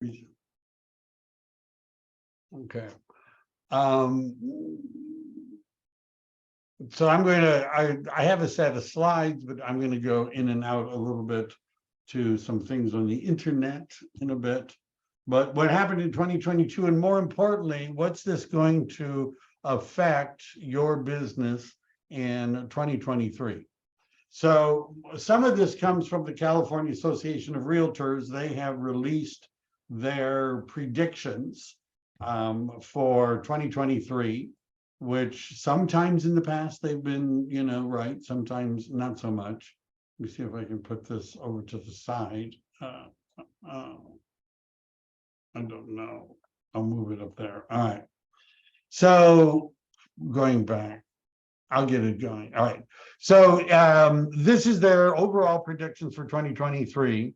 Okay. So I'm going to, I have a set of slides, but I'm going to go in and out a little bit to some things on the internet in a bit. But what happened in 2022, and more importantly, what's this going to affect your business in 2023? So some of this comes from the California Association of Realtors. They have released their predictions for 2023, which sometimes in the past they've been, right, sometimes not so much. Let me see if I can put this over to the side. I don't know. I'll move it up there. All right. So going back, I'll get it going. All right. So this is their overall predictions for 2023,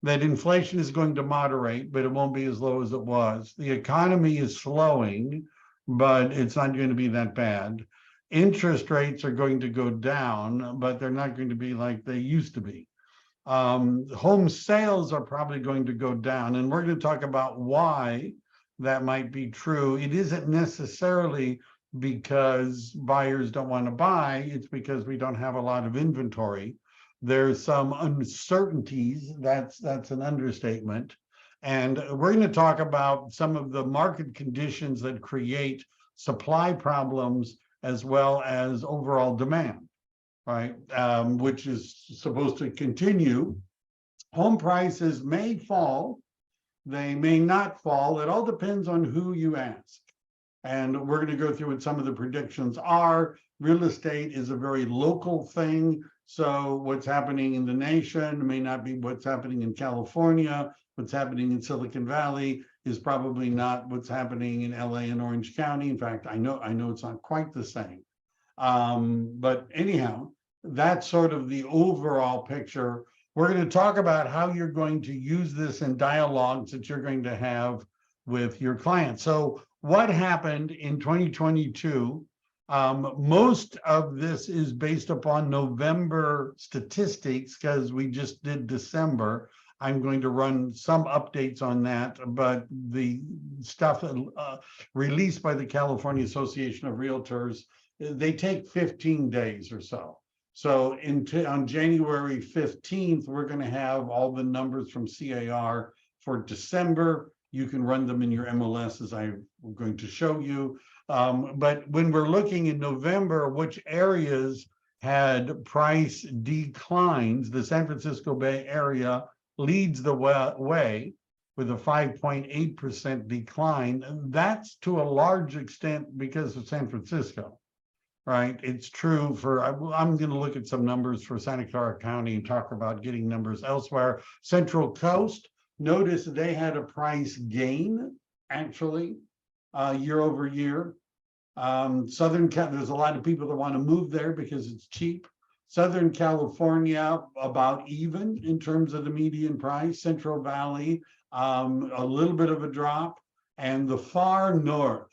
that inflation is going to moderate, but it won't be as low as it was. The economy is slowing, but it's not going to be that bad. Interest rates are going to go down, but they're not going to be like they used to be. Home sales are probably going to go down, and we're going to talk about why that might be true. It isn't necessarily because buyers don't want to buy, it's because we don't have a lot of inventory. There's some uncertainties, that's an understatement. And we're going to talk about some of the market conditions that create supply problems as well as overall demand, right? Which is supposed to continue. Home prices may fall, they may not fall. It all depends on who you ask. And we're going to go through what some of the predictions are. Real estate is a very local thing. So what's happening in the nation may not be what's happening in California. What's happening in Silicon Valley is probably not what's happening in LA and Orange County. In fact, I know it's not quite the same. But anyhow, that's sort of the overall picture. We're going to talk about how you're going to use this in dialogues that you're going to have with your clients. So what happened in 2022? Most of this is based upon November statistics because we just did December. I'm going to run some updates on that, but the stuff released by the California Association of Realtors, they take 15 days or so. So on January 15th, we're going to have all the numbers from CAR for December. You can run them in your MLS as I'm going to show you. But when we're looking in November, which areas had price declines, the San Francisco Bay Area leads the way with a 5.8% decline. And that's to a large extent because of San Francisco, right? It's true for, I'm going to look at some numbers for Santa Clara County and talk about getting numbers elsewhere. Central Coast, notice they had a price gain, actually, year over year. Southern California, there's a lot of people that want to move there because it's cheap. Southern California, about even in terms of the median price. Central Valley, a little bit of a drop. And the far north,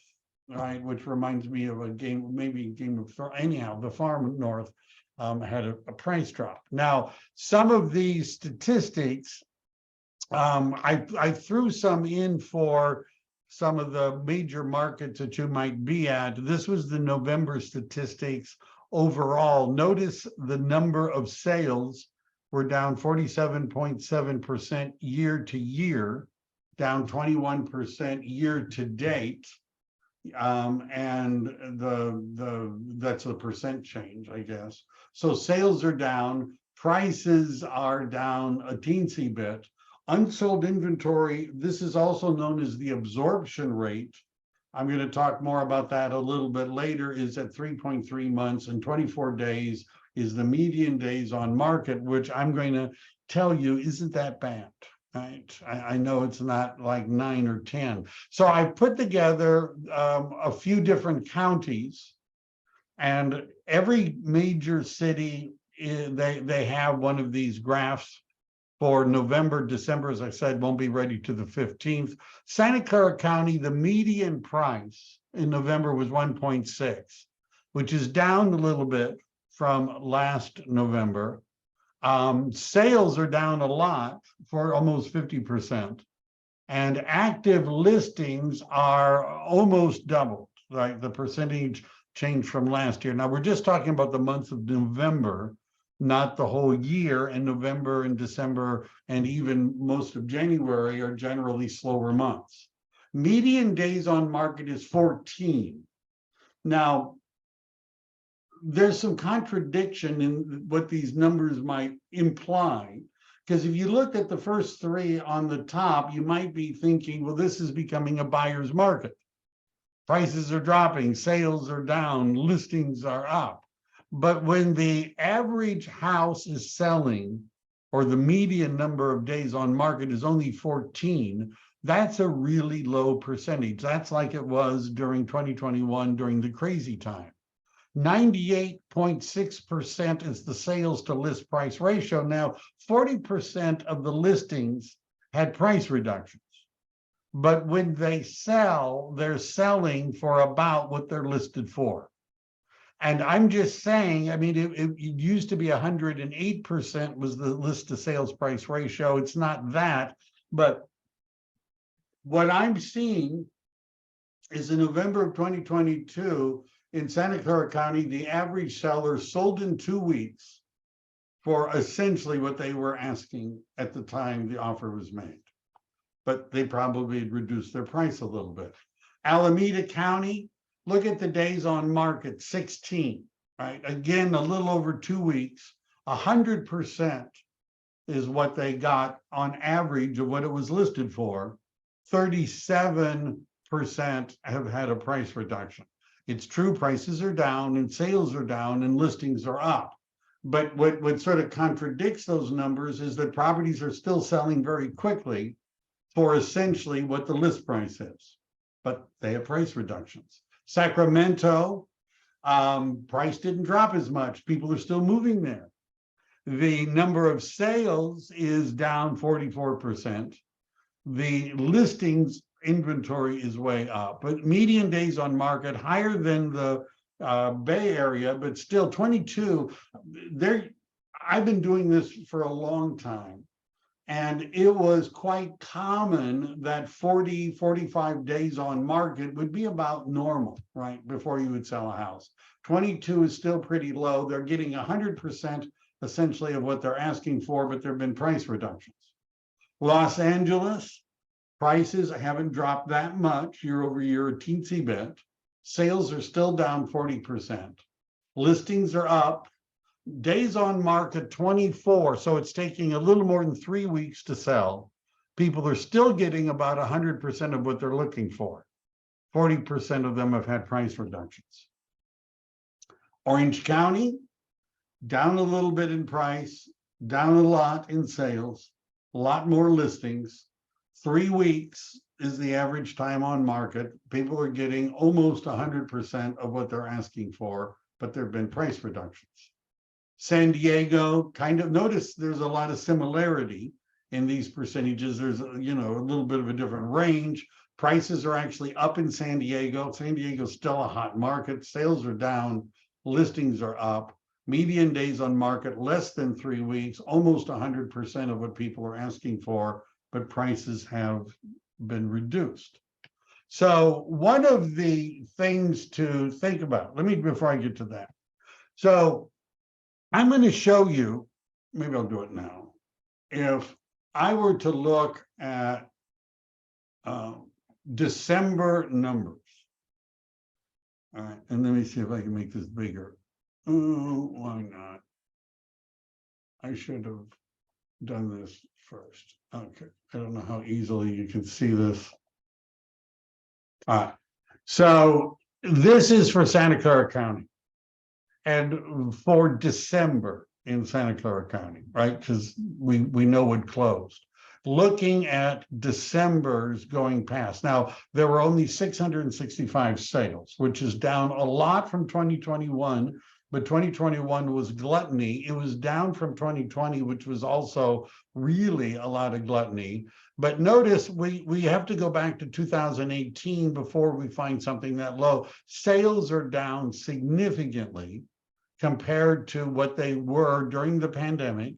right, which reminds me of a game, maybe Game of Thrones. Anyhow, the far north had a price drop. Now, some of these statistics, I threw some in for some of the major markets that you might be at. This was the November statistics overall. Notice the number of sales were down 47.7% year to year, down 21% year to date. And that's the percent change, I guess. So sales are down, prices are down a teensy bit. Unsold inventory, this is also known as the absorption rate. I'm going to talk more about that a little bit later, is at 3.3 months, and 24 days is the median days on market, which I'm going to tell you isn't that bad. Right? I know it's not like 9 or 10. So I put together a few different counties, and every major city, they have one of these graphs. For November, December, as I said, won't be ready to the 15th. Santa Clara County, the median price in November was 1.6, which is down a little bit from last November. Sales are down a lot, for almost 50%. and active listings are almost doubled, like the percentage change from last year. Now, we're just talking about the month of November, not the whole year, and November and December and even most of January are generally slower months. Median days on market is 14. Now, there's some contradiction in what these numbers might imply, because if you look at the first three on the top, you might be thinking, well, this is becoming a buyer's market. Prices are dropping, sales are down, listings are up. But when the average house is selling, or the median number of days on market is only 14, that's a really low percentage. That's like it was during 2021, during the crazy time. 98.6% is the sales to list price ratio. Now, 40% of the listings had price reductions. But when they sell, they're selling for about what they're listed for. And I'm just saying, I mean, it used to be 108% was the list to sales price ratio. It's not that, but what I'm seeing is in November of 2022, in Santa Clara County, the average seller sold in 2 weeks for essentially what they were asking at the time the offer was made. But they probably had reduced their price a little bit. Alameda County, look at the days on market, 16, right? Again, a little over 2 weeks, 100% is what they got on average of what it was listed for. 37% have had a price reduction. It's true, prices are down and sales are down and listings are up. But what sort of contradicts those numbers is that properties are still selling very quickly for essentially what the list price is, but they have price reductions. Sacramento, price didn't drop as much. People are still moving there. The number of sales is down 44%. The listings inventory is way up, but median days on market higher than the Bay Area, but still 22. I've been doing this for a long time, and it was quite common that 40, 45 days on market would be about normal, right, before you would sell a house. 22 is still pretty low. They're getting 100% essentially of what they're asking for, but there have been price reductions. Los Angeles, prices haven't dropped that much year over year, a teensy bit. Sales are still down 40%. Listings are up. Days on market 24, so it's taking a little more than 3 weeks to sell. People are still getting about 100% of what they're looking for. 40% of them have had price reductions. Orange County, down a little bit in price, down a lot in sales, a lot more listings. 3 weeks is the average time on market. People are getting almost 100% of what they're asking for, but there have been price reductions. San Diego, kind of, notice there's a lot of similarity in these percentages. There's a little bit of a different range. Prices are actually up in San Diego. San Diego's still a hot market. Sales are down, listings are up. Median days on market less than 3 weeks, almost 100% of what people are asking for, but prices have been reduced. So one of the things to think about, before I get to that. So I'm going to show you, maybe I'll do it now. If I were to look at December numbers, all right, and let me see if I can make this bigger. Oh, why not? I should have done this first. Okay, I don't know how easily you can see this. All right, so this is for Santa Clara County and for December in Santa Clara County, right? Because we know it closed. Looking at December's going past. Now, there were only 665 sales, which is down a lot from 2021, but 2021 was gluttony. It was down from 2020, which was also really a lot of gluttony. But notice we have to go back to 2018 before we find something that low. Sales are down significantly compared to what they were during the pandemic.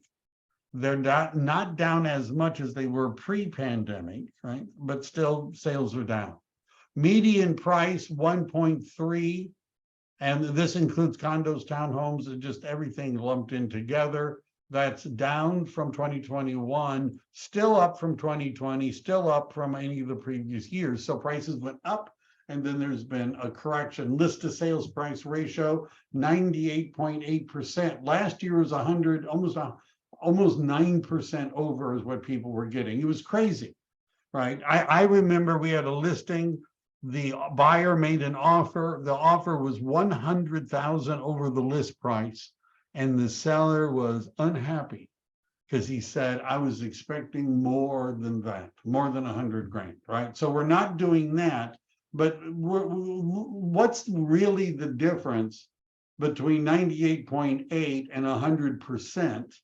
They're not down as much as they were pre-pandemic, right? But still sales are down. Median price 1.3, and this includes condos, townhomes, and just everything lumped in together. That's down from 2021, still up from 2020, still up from any of the previous years. So prices went up, and then there's been a correction. List to sales price ratio, 98.8%. Last year was 100, almost 9% over is what people were getting. It was crazy, right? I remember we had a listing. The buyer made an offer. The offer was 100,000 over the list price. And the seller was unhappy because he said, I was expecting more than that, more than 100 grand, right? So we're not doing that, but what's really the difference between 98.8 and 100%,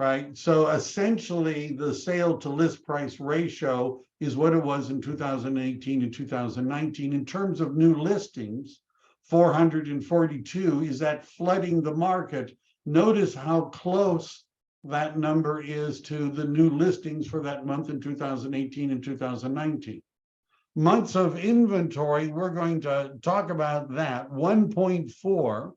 right? So essentially the sale to list price ratio is what it was in 2018 and 2019 in terms of new listings. 442, is that flooding the market? Notice how close that number is to the new listings for that month in 2018 and 2019. Months of inventory, we're going to talk about that. 1.4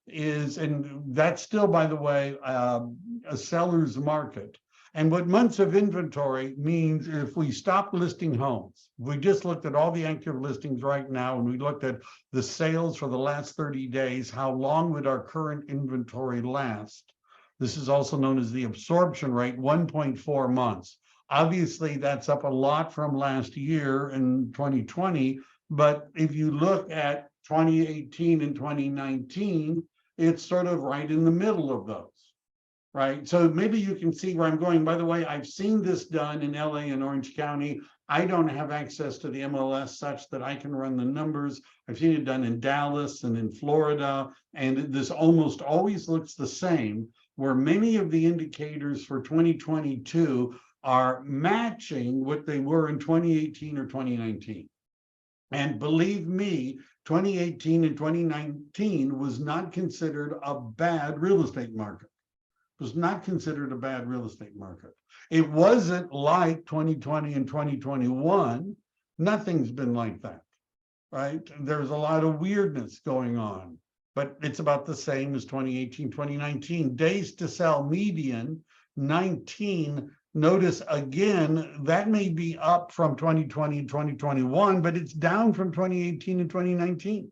is, and that's still, by the way, a seller's market. And what months of inventory means, if we stop listing homes, we just looked at all the active listings right now, and we looked at the sales for the last 30 days, how long would our current inventory last? This is also known as the absorption rate, 1.4 months. Obviously, that's up a lot from last year in 2020, but if you look at 2018 and 2019, it's sort of right in the middle of those. Right. So maybe you can see where I'm going. By the way, I've seen this done in LA and Orange County. I don't have access to the MLS such that I can run the numbers. I've seen it done in Dallas and in Florida, and this almost always looks the same, where many of the indicators for 2022 are matching what they were in 2018 or 2019. And believe me, 2018 and 2019 was not considered a bad real estate market. Was not considered a bad real estate market. It wasn't like 2020 and 2021. Nothing's been like that, right? There's a lot of weirdness going on, but it's about the same as 2018, 2019. Days to sell median, 19. Notice again, that may be up from 2020 and 2021, but it's down from 2018 and 2019.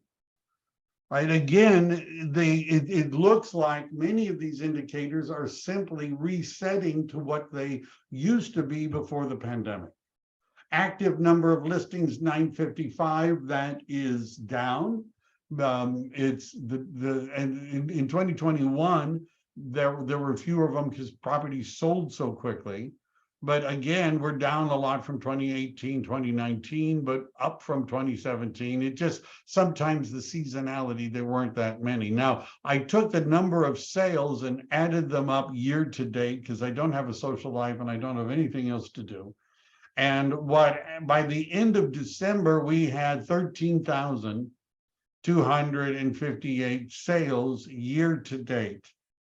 Right. Again, it looks like many of these indicators are simply resetting to what they used to be before the pandemic. Active number of listings, 955, that is down. It's and in 2021, there were fewer of them because properties sold so quickly. But again, we're down a lot from 2018, 2019, but up from 2017. It just, sometimes the seasonality, there weren't that many. Now, I took the number of sales and added them up year to date because I don't have a social life and I don't have anything else to do. And by the end of December, we had 13,258 sales year to date.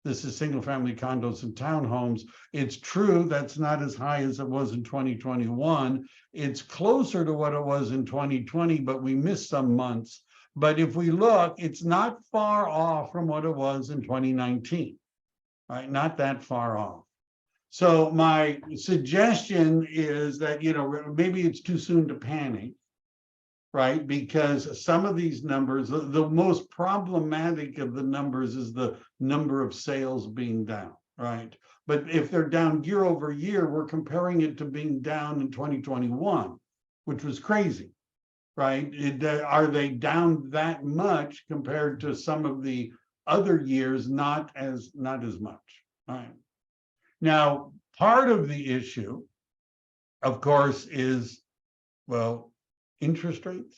This is single family condos and townhomes. It's true that's not as high as it was in 2021. It's closer to what it was in 2020, but we missed some months. But if we look, it's not far off from what it was in 2019, right? Not that far off. So my suggestion is that, maybe it's too soon to panic, right? Because some of these numbers, the most problematic of the numbers is the number of sales being down, right? But if they're down year over year, we're comparing it to being down in 2021, which was crazy, right? Are they down that much compared to some of the other years? Not as much, right? Now, part of the issue, of course, is, well, interest rates,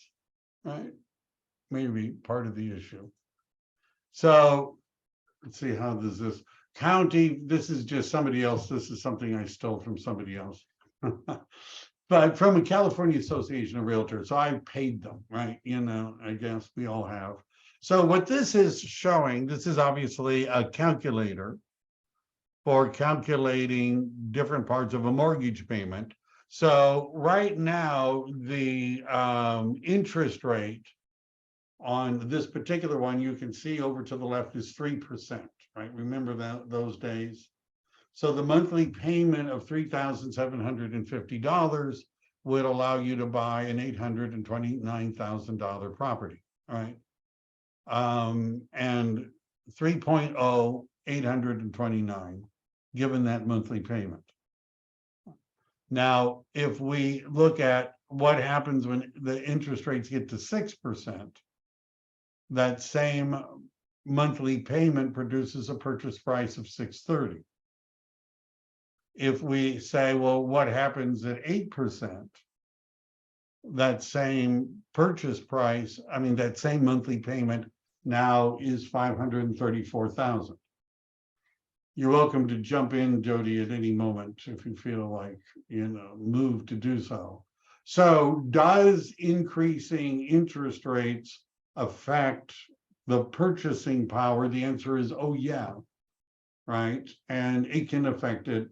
right? Maybe part of the issue. So let's see, how does this county, this is just somebody else. This is something I stole from somebody else. But from a California Association of Realtors. So I paid them, right? I guess we all have. So what this is showing, this is obviously a calculator. for calculating different parts of a mortgage payment. So right now, the interest rate on this particular one, you can see over to the left is 3%, right? Remember that those days? So the monthly payment of $3,750 would allow you to buy an $829,000 property, all right? And 3.0, 829, given that monthly payment. Now, if we look at what happens when the interest rates get to 6%, that same monthly payment produces a purchase price of $630. If we say, well, what happens at 8%? That same purchase price, I mean, that same monthly payment now is $534,000. You're welcome to jump in, Jody, at any moment if you feel like, moved to do so. So does increasing interest rates affect the purchasing power? The answer is, oh yeah, right? And it can affect it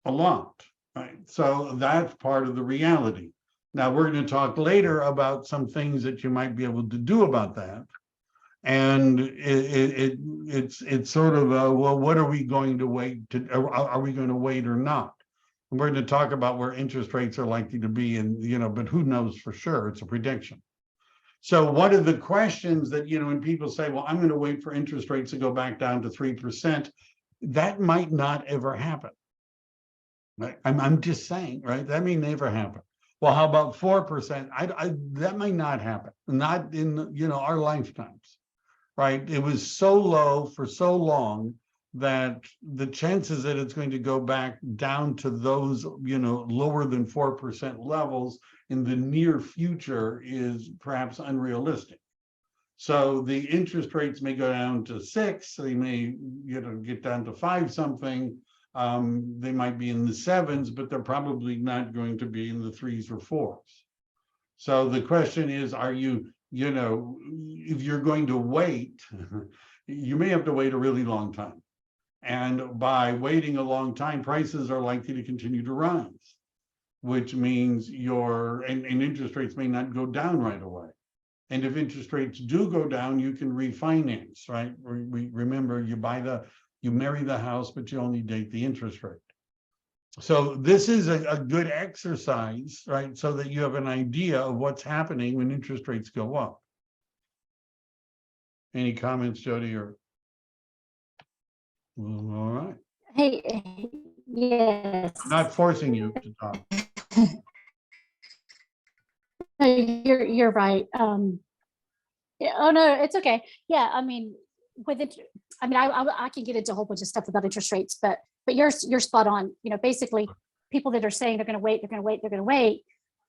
a lot, right? So that's part of the reality. Now we're going to talk later about some things that you might be able to do about that. And it's sort of well, what are we going to wait to? Are we going to wait or not? And we're going to talk about where interest rates are likely to be, and but who knows for sure? It's a prediction. So one of the questions that when people say, well, I'm going to wait for interest rates to go back down to 3%, that might not ever happen. Right? I'm just saying, right? That may never happen. Well, how about 4%? That might not happen, not in our lifetimes, right? It was so low for so long that the chances that it's going to go back down to those lower than 4% levels in the near future is perhaps unrealistic. So the interest rates may go down to 6. They may get down to 5 something. They might be in the 7s, but they're probably not going to be in the 3s or 4s. So the question is, are you, if you're going to wait, you may have to wait a really long time. And by waiting a long time, prices are likely to continue to rise, which means and interest rates may not go down right away. And if interest rates do go down, you can refinance, right? Remember, you marry the house, but you only date the interest rate. So this is a good exercise, right? So that you have an idea of what's happening when interest rates go up. Any comments, Jody? Or all right. Hey, yes. I'm not forcing you to talk. No, you're right. Yeah, oh no, it's okay. Yeah, I mean, with it, I can get into a whole bunch of stuff about interest rates, but you're spot on. Basically, people that are saying they're going to wait, they're going to wait, they're going to wait.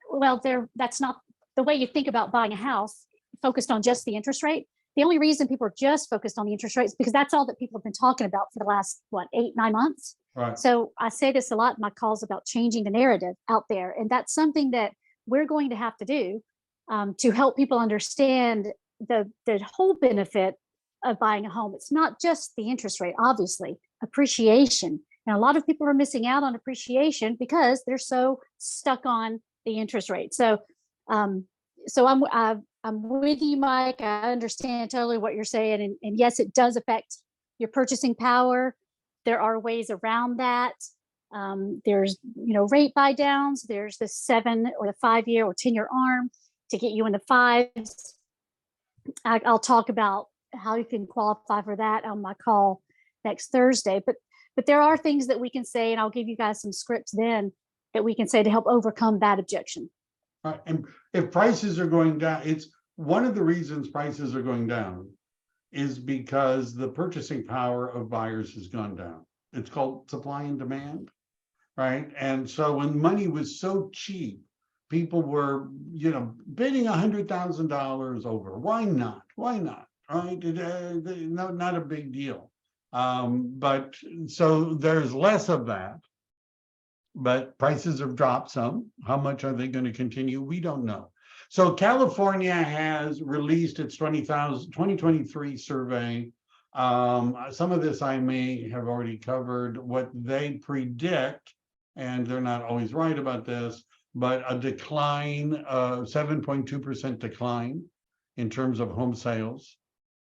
Well, that's not the way you think about buying a house. Focused on just the interest rate. The only reason people are just focused on the interest rates because that's all that people have been talking about for the last 8-9 months. Right. So I say this a lot in my calls about changing the narrative out there, and that's something that we're going to have to do to help people understand the whole benefit of buying a home. It's not just the interest rate, obviously, appreciation. And a lot of people are missing out on appreciation because they're so stuck on the interest rate. So, I'm with you, Mike. I understand totally what you're saying. And yes, it does affect your purchasing power. There are ways around that. There's, rate buy downs. There's the 7 or the 5-year or 10-year ARM to get you in the 5s. I'll talk about how you can qualify for that on my call next Thursday. But there are things that we can say, and I'll give you guys some scripts then that we can say to help overcome that objection. Right. And if prices are going down, it's one of the reasons prices are going down is because the purchasing power of buyers has gone down. It's called supply and demand, right? And so when money was so cheap, people were, bidding $100,000 over. Why not? Why not? Right? Not a big deal. But so there's less of that. But prices have dropped some. How much are they going to continue? We don't know. So California has released its 2023 survey Some of this I may have already covered. What they predict, and they're not always right about this, but a decline, 7.2% decline in terms of home sales.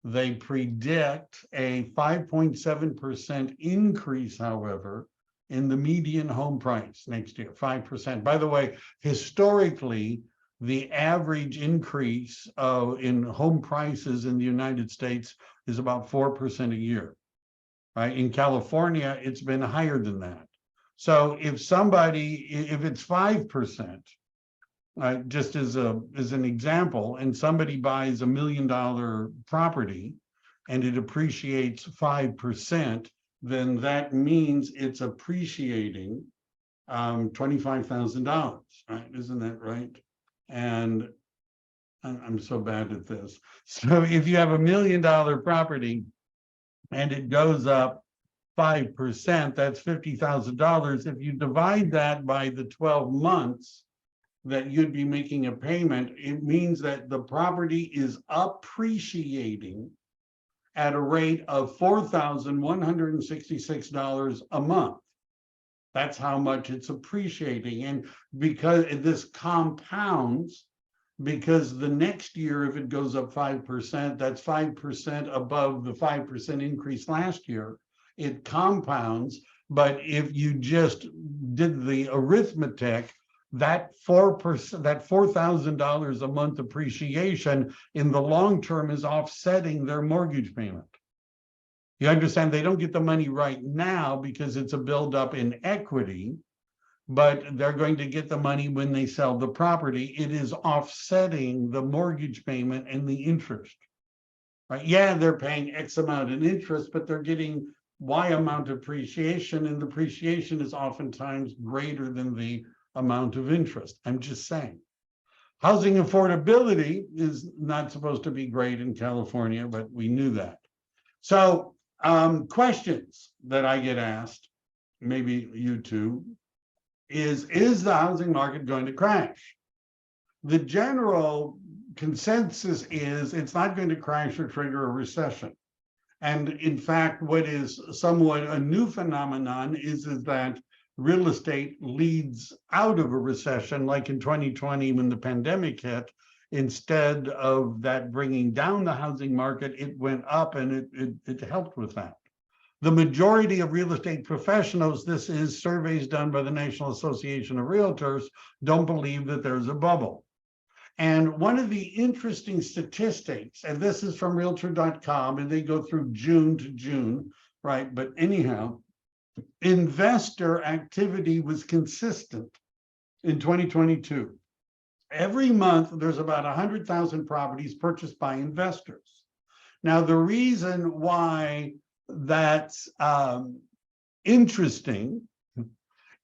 They predict a 5.7% increase, however, in the median home price next year, 5%. By the way, historically, the average increase in home prices in the United States is about 4% a year, right? In California, it's been higher than that. So if it's 5%, just as an example, and somebody buys $1 million property and it appreciates 5%, then that means it's appreciating $25,000, right? Isn't that right? And I'm so bad at this. So if you have $1 million property and it goes up 5%, that's $50,000. If you divide that by the 12 months that you'd be making a payment, it means that the property is appreciating at a rate of $4,166 a month. That's how much it's appreciating. And because this compounds, because the next year, if it goes up 5%, that's 5% above the 5% increase last year. It compounds. But if you just did the arithmetic, that 4%, that $4,000 a month appreciation in the long term is offsetting their mortgage payment. You understand? They don't get the money right now because it's a buildup in equity, but they're going to get the money when they sell the property. It is offsetting the mortgage payment and the interest, right? Yeah, they're paying X amount in interest, but they're getting Y amount of appreciation, and the appreciation is oftentimes greater than the amount of interest. I'm just saying. Housing affordability is not supposed to be great in California, but we knew that. So questions that I get asked, maybe you too, is the housing market going to crash? The general consensus is it's not going to crash or trigger a recession. And in fact, what is somewhat a new phenomenon is that real estate leads out of a recession, like in 2020 when the pandemic hit. Instead of that bringing down the housing market, it went up, and it helped with that. The majority of real estate professionals, this is surveys done by the National Association of Realtors, don't believe that there's a bubble. And one of the interesting statistics, and this is from Realtor.com, and they go through June to June, right? But anyhow, investor activity was consistent in 2022. Every month, there's about 100,000 properties purchased by investors. Now, the reason why that's interesting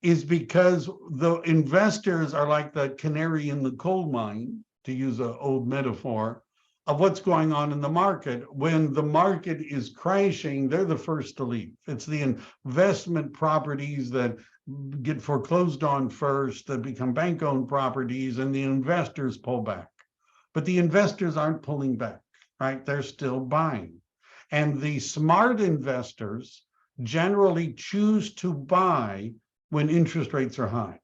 is because the investors are like the canary in the coal mine, to use an old metaphor, of what's going on in the market. When the market is crashing, they're the first to leave. It's the investment properties that get foreclosed on first, that become bank-owned properties, and the investors pull back. But the investors aren't pulling back, right? They're still buying. And the smart investors generally choose to buy when interest rates are high.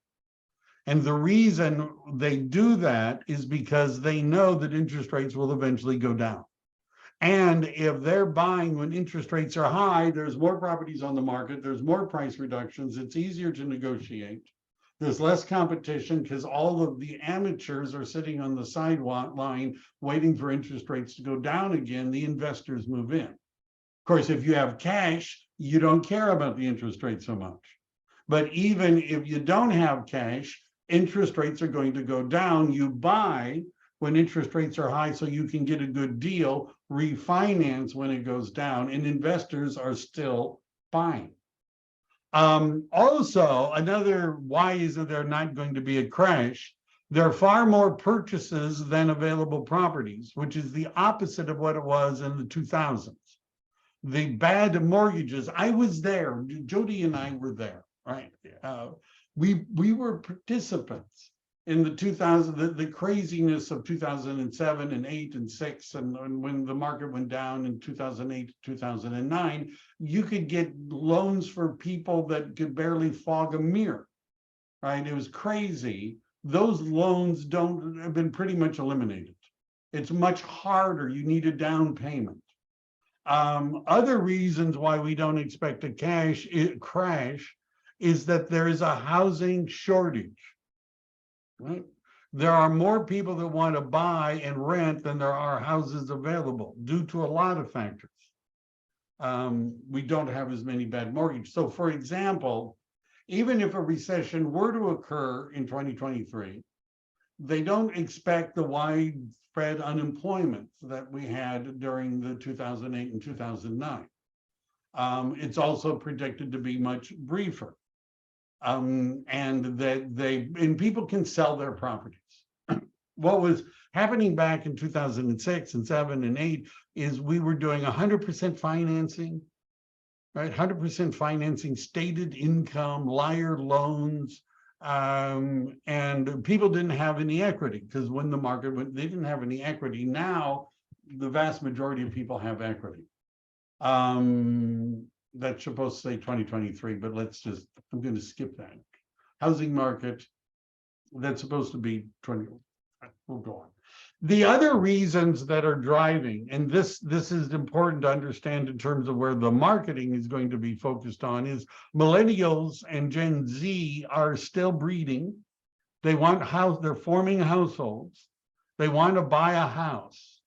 And the reason they do that is because they know that interest rates will eventually go down. And if they're buying when interest rates are high, there's more properties on the market, there's more price reductions, it's easier to negotiate. There's less competition because all of the amateurs are sitting on the sideline waiting for interest rates to go down again. The investors move in. Of course, if you have cash, you don't care about the interest rate so much. But even if you don't have cash, interest rates are going to go down. You buy when interest rates are high so you can get a good deal, refinance when it goes down, and investors are still buying. Also, another why is that there not going to be a crash? There are far more purchases than available properties, which is the opposite of what it was in the 2000s. The bad mortgages, I was there, Jody and I were there, right? We were participants in the 2000, the craziness of 2007 and 8 and 6, and when the market went down in 2008, 2009, you could get loans for people that could barely fog a mirror, right? It was crazy. Those loans have been pretty much eliminated. It's much harder. You need a down payment. Other reasons why we don't expect a crash is that there is a housing shortage. Right? There are more people that want to buy and rent than there are houses available due to a lot of factors. We don't have as many bad mortgages. So, for example, even if a recession were to occur in 2023, they don't expect the widespread unemployment that we had during the 2008 and 2009. It's also predicted to be much briefer. And that people can sell their properties. What was happening back in 2006 and 7 and 8 is we were doing 100% financing, right? 100% financing, stated income, liar loans, and people didn't have any equity because when the market went, they didn't have any equity. Now, the vast majority of people have equity. That's supposed to say 2023, but I'm going to skip that. Housing market, that's supposed to be 20. We'll go on. The other reasons that are driving, and this is important to understand in terms of where the marketing is going to be focused on, is millennials and Gen Z are still breeding. They want they're forming households. They want to buy a house.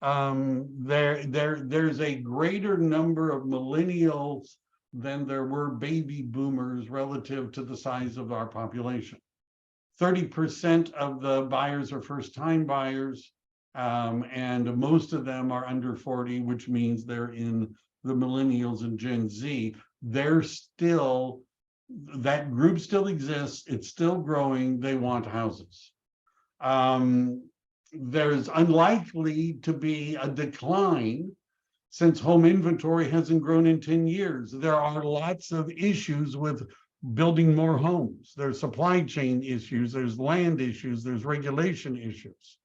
There's a greater number of millennials than there were baby boomers relative to the size of our population. 30% of the buyers are first-time buyers, and most of them are under 40, which means they're in the millennials and Gen Z. That group still exists. It's still growing. They want houses. There's unlikely to be a decline since home inventory hasn't grown in 10 years. There are lots of issues with building more homes. There's supply chain issues, there's land issues, there's regulation issues.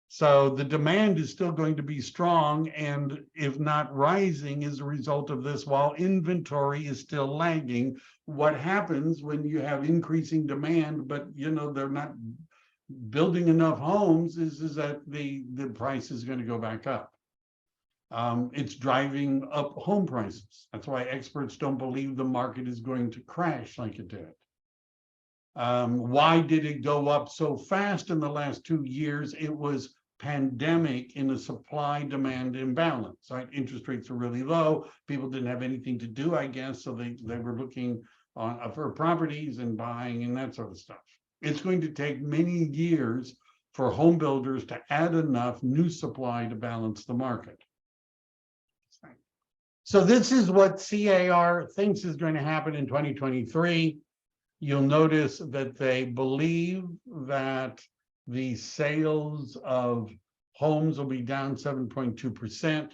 So the demand is still going to be strong, and if not rising as a result of this, while inventory is still lagging. What happens when you have increasing demand, but they're not building enough homes is that the price is going to go back up. It's driving up home prices. That's why experts don't believe the market is going to crash like it did. Why did it go up so fast in the last 2 years? It was pandemic in a supply-demand imbalance, right? Interest rates were really low. People didn't have anything to do, I guess, so they were looking for properties and buying and that sort of stuff. It's going to take many years for home builders to add enough new supply to balance the market. So this is what CAR thinks is going to happen in 2023. You'll notice that they believe that the sales of homes will be down 7.2%.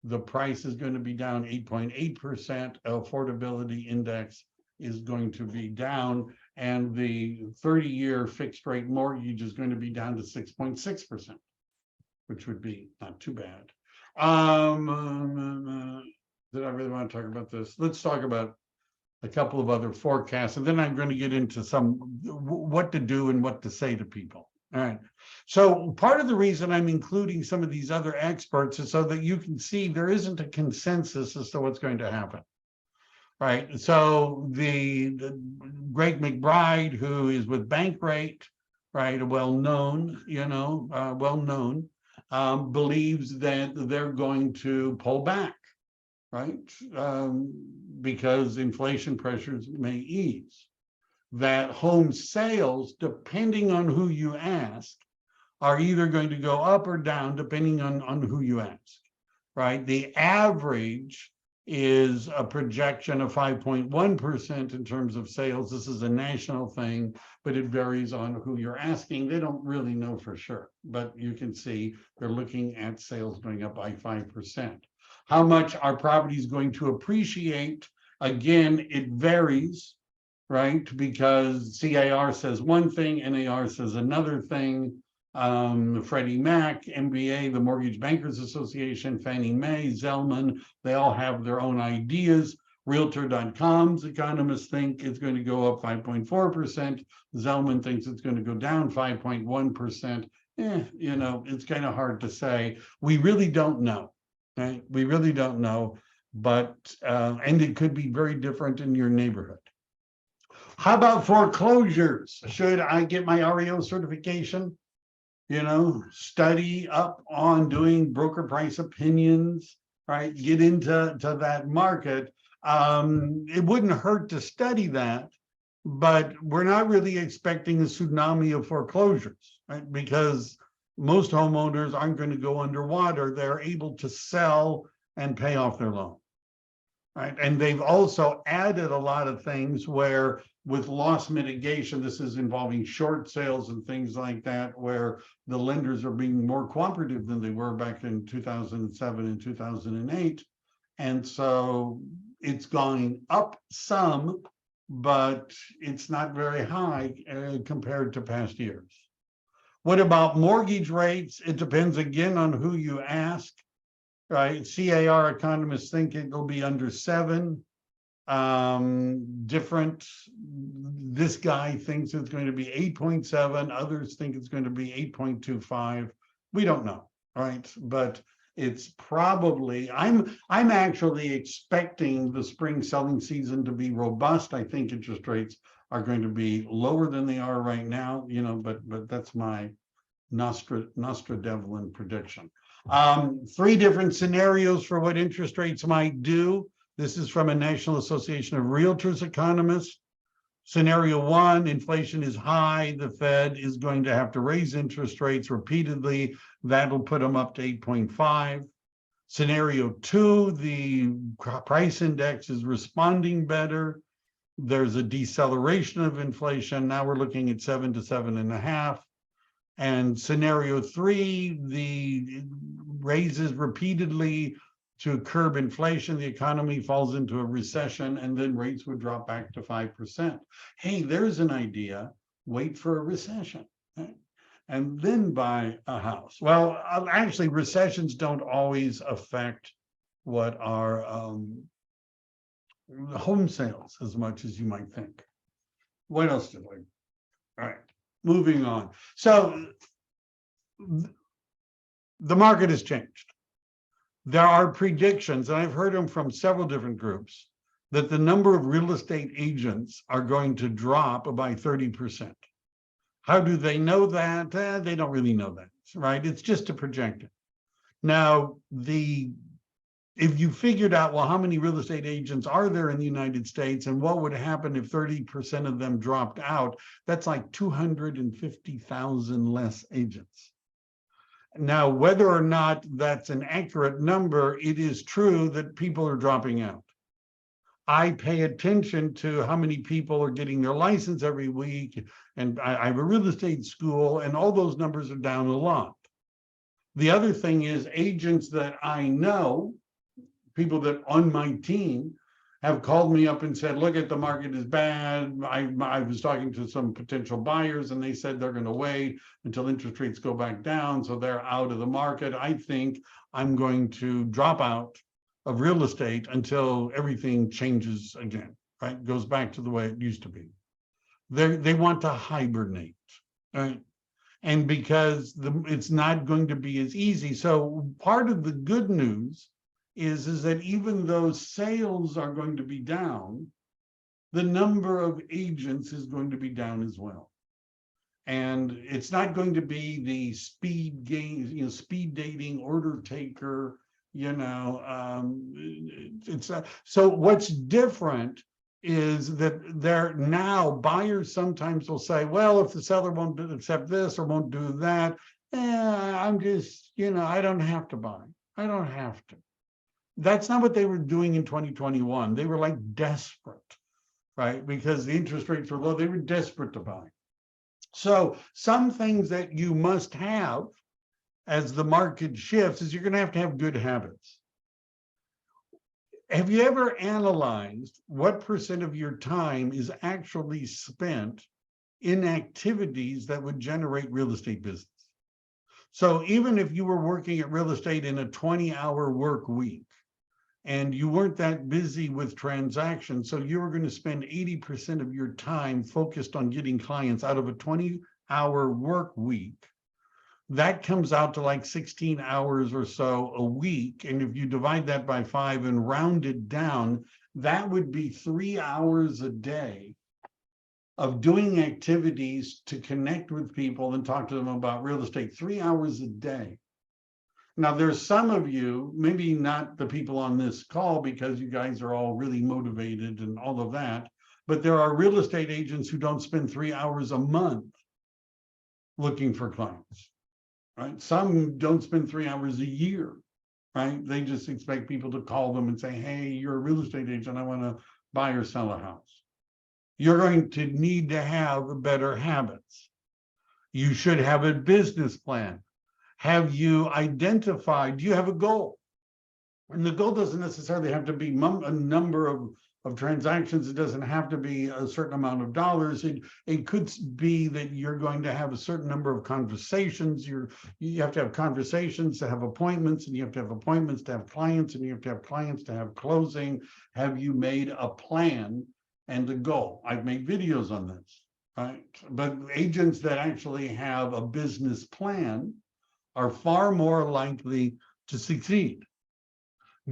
The price is going to be down 8.8%. Affordability index is going to be down, and the 30-year fixed rate mortgage is going to be down to 6.6%, which would be not too bad. Did I really want to talk about this? Let's talk about a couple of other forecasts, and then I'm going to get into what to do and what to say to people. All right. So part of the reason I'm including some of these other experts is so that you can see there isn't a consensus as to what's going to happen. Right. So the Greg McBride, who is with Bankrate, right, well-known, believes that they're going to pull back, right, because inflation pressures may ease. That home sales, depending on who you ask, are either going to go up or down, depending on who you ask, right? The average is a projection of 5.1% in terms of sales. This is a national thing, but it varies on who you're asking. They don't really know for sure, but you can see they're looking at sales going up by 5%. How much are properties going to appreciate? Again, it varies, right? Because CAR says one thing, NAR says another thing. Freddie Mac, MBA, the Mortgage Bankers Association, Fannie Mae, Zellman, they all have their own ideas. Realtor.com's economists think it's going to go up 5.4%. Zellman thinks it's going to go down 5.1%. You know, it's kind of hard to say. We really don't know, right? We really don't know, but, and it could be very different in your neighborhood. How about foreclosures? Should I get my REO certification? You know, study up on doing broker price opinions, right? Get into that market. It wouldn't hurt to study that, but we're not really expecting a tsunami of foreclosures, right? Because most homeowners aren't going to go underwater. They're able to sell and pay off their loan, right? And they've also added a lot of things where with loss mitigation, this is involving short sales and things like that, where the lenders are being more cooperative than they were back in 2007 and 2008. And so it's going up some, but it's not very high compared to past years. What about mortgage rates? It depends again on who you ask, right? CAR economists think it'll be under 7. This guy thinks it's going to be 8.7. Others think it's going to be 8.25. We don't know, right? But it's probably, I'm actually expecting the spring selling season to be robust. I think interest rates are going to be lower than they are right now, you know, but that's my Devlin prediction. 3 different scenarios for what interest rates might do. This is from a National Association of Realtors economists. Scenario 1, inflation is high. The Fed is going to have to raise interest rates repeatedly. That'll put them up to 8.5. Scenario 2, the price index is responding better. There's a deceleration of inflation. Now we're looking at 7 to 7.5. And scenario 3, the raises repeatedly to curb inflation, the economy falls into a recession, and then rates would drop back to 5%. Hey, there's an idea. Wait for a recession, right? And then buy a house. Well, actually, recessions don't always affect what are home sales as much as you might think. What else did we? All right, moving on. So the market has changed. There are predictions, and I've heard them from several different groups, that the number of real estate agents are going to drop by 30%. How do they know that? They don't really know that, right? It's just a projection. Now, if you figured out, well, how many real estate agents are there in the United States and what would happen if 30% of them dropped out, that's like 250,000 less agents. Now, whether or not that's an accurate number, it is true that people are dropping out. I pay attention to how many people are getting their license every week, and I have a real estate school, and all those numbers are down a lot. The other thing is agents that I know, people that on my team, have called me up and said, look, the market is bad. I was talking to some potential buyers and they said they're going to wait until interest rates go back down. So they're out of the market. I think I'm going to drop out of real estate until everything changes again, right? Goes back to the way it used to be. They want to hibernate, right? And because it's not going to be as easy. So part of the good news is that even though sales are going to be down, the number of agents is going to be down as well. And it's not going to be the speed game, speed dating, order taker, so what's different is that they're now buyers sometimes will say, well, if the seller won't accept this or won't do that, I'm just, I don't have to buy. I don't have to. That's not what they were doing in 2021. They were like desperate, right? Because the interest rates were low. They were desperate to buy. So some things that you must have as the market shifts is you're going to have good habits. Have you ever analyzed what % of your time is actually spent in activities that would generate real estate business? So even if you were working at real estate in a 20-hour work week and you weren't that busy with transactions, so you were going to spend 80% of your time focused on getting clients out of a 20-hour work week, that comes out to like 16 hours or so a week. And if you divide that by 5 and round it down, that would be 3 hours a day of doing activities to connect with people and talk to them about real estate. 3 hours a day. Now, there's some of you, maybe not the people on this call because you guys are all really motivated and all of that, but there are real estate agents who don't spend 3 hours a month looking for clients. Right? Some don't spend 3 hours a year, right? They just expect people to call them and say, hey, you're a real estate agent, I want to buy or sell a house. You're going to need to have better habits. You should have a business plan. Have you identified, do you have a goal? And the goal doesn't necessarily have to be a number of transactions. It doesn't have to be a certain amount of dollars. It could be that you're going to have a certain number of conversations. You have to have conversations to have appointments, and you have to have appointments to have clients, and you have to have clients to have closing. Have you made a plan and a goal? I've made videos on this, right? But agents that actually have a business plan are far more likely to succeed.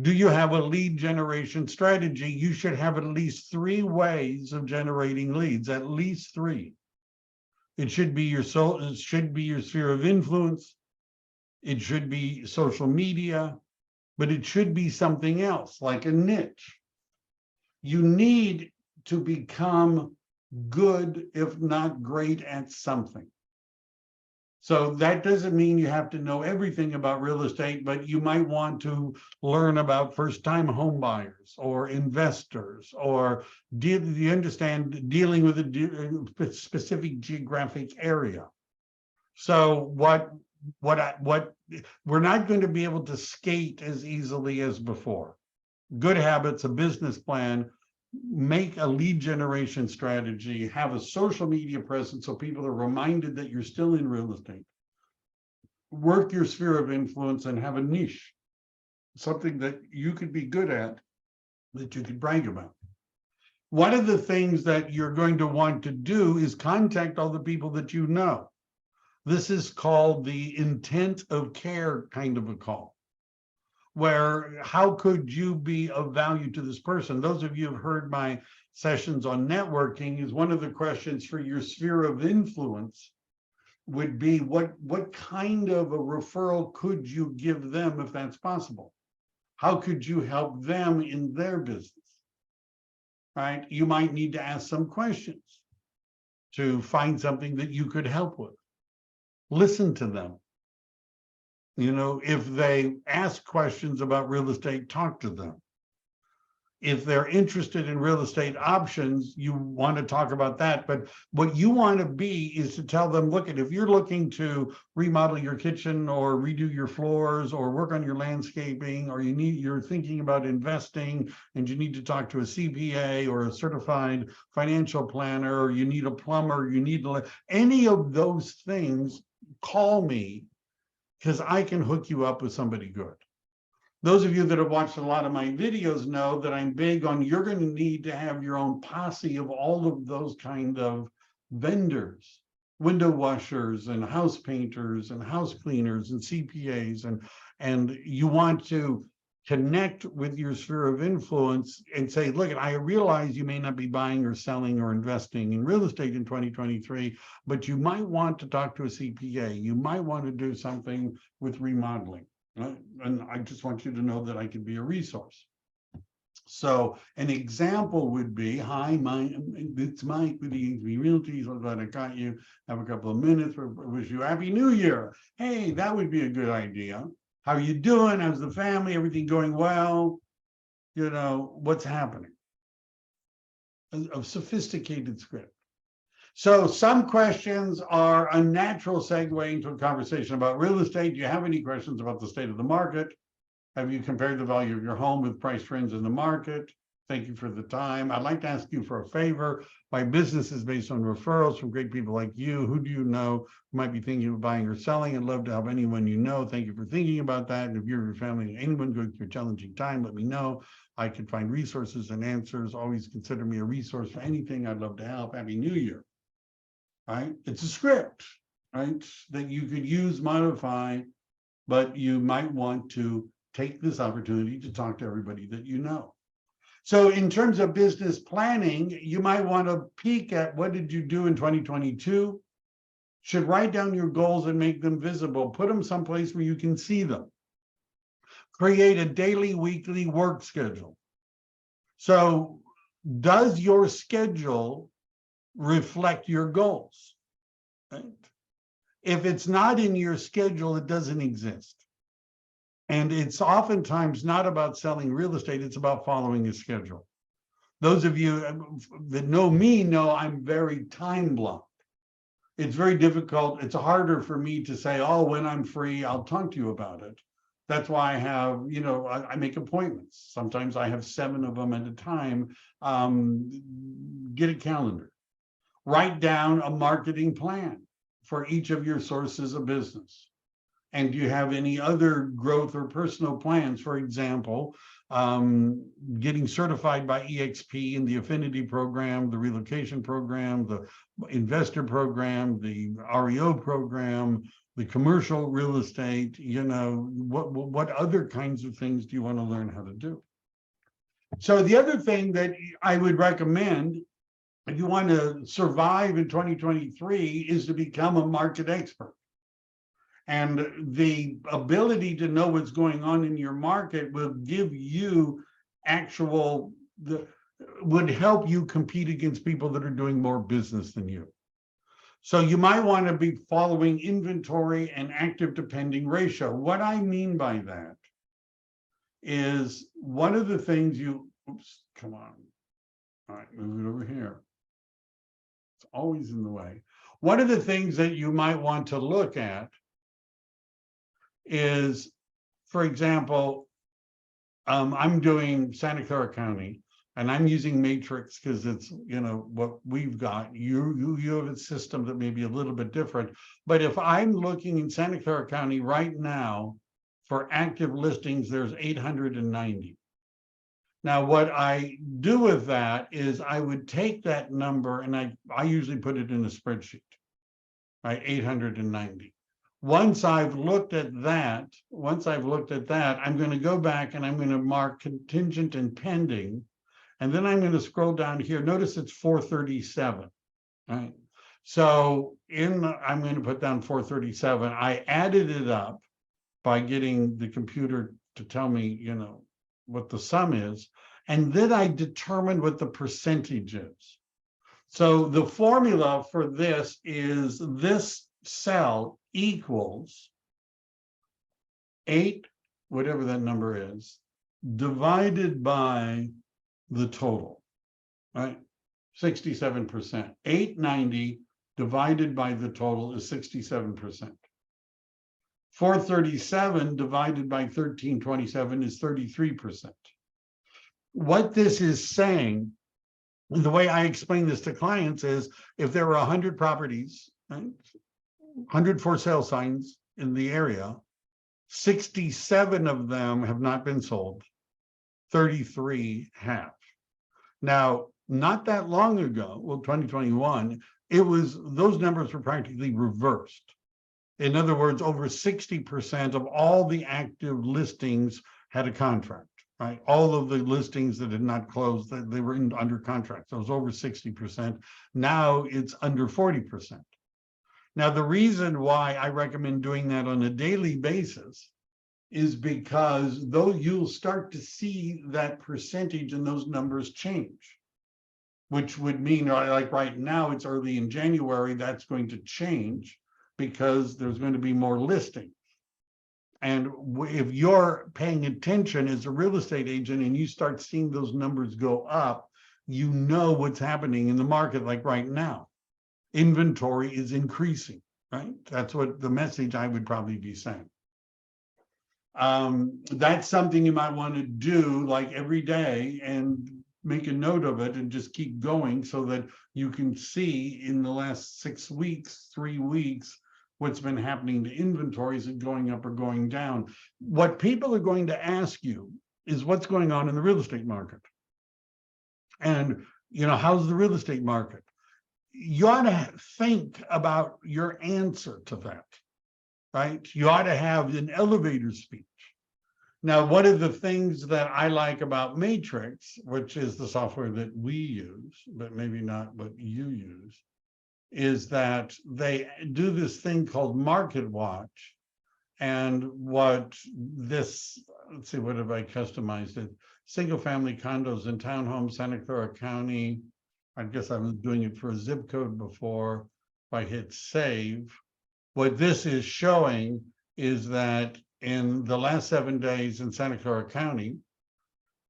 Do you have a lead generation strategy? You should have at least 3 ways of generating leads, at least 3. It should be your sphere of influence. It should be social media, but it should be something else, like a niche. You need to become good, if not great, at something. So that doesn't mean you have to know everything about real estate, but you might want to learn about first-time home buyers or investors, or you understand dealing with a specific geographic area. So we're not going to be able to skate as easily as before. Good habits, a business plan, make a lead generation strategy, have a social media presence so people are reminded that you're still in real estate. Work your sphere of influence and have a niche, something that you could be good at, that you could brag about. One of the things that you're going to want to do is contact all the people that you know. This is called the intent of care kind of a call, where how could you be of value to this person? Those of you who have heard my sessions on networking, is one of the questions for your sphere of influence would be what kind of a referral could you give them if that's possible? How could you help them in their business? Right? You might need to ask some questions to find something that you could help with. Listen to them. You know, if they ask questions about real estate, talk to them. If they're interested in real estate options, you want to talk about that. But what you want to be is to tell them, look, if you're looking to remodel your kitchen or redo your floors or work on your landscaping, or you're thinking about investing and you need to talk to a CPA or a certified financial planner, or you need a plumber, you need any of those things, call me, because I can hook you up with somebody good. Those of you that have watched a lot of my videos know that I'm big on, you're going to need to have your own posse of all of those kind of vendors, window washers and house painters and house cleaners and CPAs, and you want to connect with your sphere of influence and say, look, I realize you may not be buying or selling or investing in real estate in 2023, but you might want to talk to a CPA. You might want to do something with remodeling. And I just want you to know that I can be a resource. So an example would be, hi, it's Mike with the Realty. So glad I got you. Have a couple of minutes. Wish you a Happy New Year. Hey, that would be a good idea. How are you doing? How's the family? Everything going well? You know, what's happening? A sophisticated script. So some questions are a natural segue into a conversation about real estate. Do you have any questions about the state of the market? Have you compared the value of your home with price trends in the market? Thank you for the time. I'd like to ask you for a favor. My business is based on referrals from great people like you. Who do you know who might be thinking of buying or selling? I'd love to help anyone you know. Thank you for thinking about that. And if you're your family or anyone going through a challenging time, let me know. I can find resources and answers. Always consider me a resource for anything. I'd love to help. Happy New Year. Right? It's a script, right? That you could use, modify, but you might want to take this opportunity to talk to everybody that you know. So in terms of business planning, you might want to peek at what did you do in 2022? Should write down your goals and make them visible. Put them someplace where you can see them. Create a daily, weekly work schedule. So does your schedule reflect your goals? Right? If it's not in your schedule, it doesn't exist. And it's oftentimes not about selling real estate, it's about following a schedule. Those of you that know me know I'm very time blocked. It's very difficult. It's harder for me to say, oh, when I'm free, I'll talk to you about it. That's why I have, I make appointments. Sometimes I have 7 of them at a time. Get a calendar. Write down a marketing plan for each of your sources of business. And do you have any other growth or personal plans? For example, getting certified by EXP in the affinity program, the relocation program, the investor program, the REO program, the commercial real estate, what other kinds of things do you want to learn how to do? So the other thing that I would recommend if you want to survive in 2023 is to become a market expert. And the ability to know what's going on in your market will give you would help you compete against people that are doing more business than you. So you might want to be following inventory and active to pending ratio. What I mean by that is one of the things oops, come on. All right, move it over here. It's always in the way. One of the things that you might want to look at is, for example, I'm doing Santa Clara County, and I'm using Matrix because it's what we've got. You have a system that may be a little bit different, but if I'm looking in Santa Clara County right now for active listings, there's 890. Now, what I do with that is I would take that number and I usually put it in a spreadsheet, right? 890. Once I've looked at that, I'm going to go back and I'm going to mark contingent and pending. And then I'm going to scroll down here. Notice it's 437, right? So I'm going to put down 437. I added it up by getting the computer to tell me, what the sum is. And then I determined what the percentage is. So the formula for this is this cell equals 8, whatever that number is, divided by the total, right? 67%. 890 divided by the total is 67%. 437 divided by 1327 is 33%. What this is saying, the way I explain this to clients is if there were 100 properties, right, 100 for sale signs in the area, 67 of them have not been sold, 33 have. Now, not that long ago, 2021, those numbers were practically reversed. In other words, over 60% of all the active listings had a contract, right? All of the listings that had not closed, they were under contract. So it was over 60%. Now it's under 40%. Now, the reason why I recommend doing that on a daily basis is because though you'll start to see that percentage and those numbers change, which would mean like right now, it's early in January, that's going to change because there's going to be more listings. And if you're paying attention as a real estate agent and you start seeing those numbers go up, you know what's happening in the market like right now. Inventory is increasing, right? That's what the message I would probably be saying. That's something you might want to do like every day and make a note of it and just keep going so that you can see in the last 6 weeks, 3 weeks, what's been happening to inventories and going up or going down. What people are going to ask you is what's going on in the real estate market. And, how's the real estate market? You ought to think about your answer to that, right? You ought to have an elevator speech. Now, one of the things that I like about Matrix, which is the software that we use, but maybe not what you use, is that they do this thing called Market Watch. And what this, let's see, what have I customized it? Single family condos and townhomes, Santa Clara County. I guess I was doing it for a zip code before. If I hit save, what this is showing is that in the last 7 days in Santa Clara County,